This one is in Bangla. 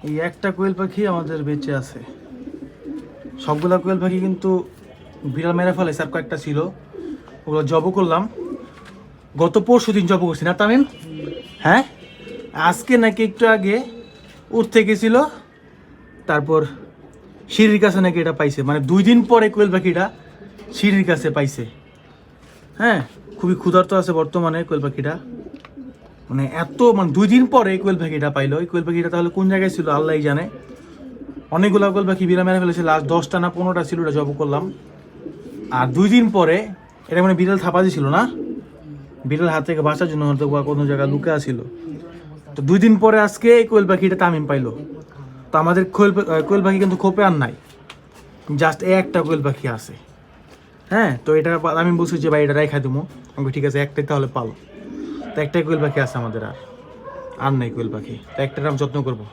এই একটা কোয়েল পাখি আমাদের বেঁচে আছে। সবগুলা কোয়েল পাখি কিন্তু বিড়াল মেরে ফেলেছে, আর কয়েকটা ছিল ওগুলো জবও করলাম। গত পরশু দিন জব করছি না তামিম? হ্যাঁ, আজকে নাকি একটু আগে উঠতে গেছিল, তারপর সিঁড়ির কাছে নাকি এটা পাইছে, মানে 2 দিন পরে কোয়েল পাখিটা সিঁড়ির কাছে পাইছে। হ্যাঁ, খুবই ক্ষুধার্ত আছে বর্তমানে কোয়েল পাখিটা, মানে এত, মানে 2 দিন পরে কোয়েল পাখিটা পাইলো। এই কোয়েল পাখিটা তাহলে কোন জায়গায় ছিল আল্লাহই জানে। অনেকগুলো কোয়েল পাখি বিড়াল মেরে ফেলেছে, লাস্ট 10টা না 15টা ছিল, ওটা জব করলাম। আর 2 দিন পরে এটা মানে বিড়াল থাপা দিয়েছিল না, বিড়াল হাত থেকে বাঁচার জন্য হয়তো বা কোনো জায়গায় লুকা ছিল। তো 2 দিন পরে আজকে এই কোয়েল পাখিটা তামিম পাইলো। তো আমাদের কোয়েল পাখি কিন্তু খোপে আর নাই, জাস্ট একটা কোয়েল পাখি আছে। হ্যাঁ, তো এটা আমি বলছি যে ভাই এটা রেখা দেবো, আমাকে ঠিক আছে একটাই তাহলে পালো। তো একটাই কোয়েল পাখি আছে আমাদের, আর নেই কোয়েল পাখি, তো একটার আমি যত্ন করবো।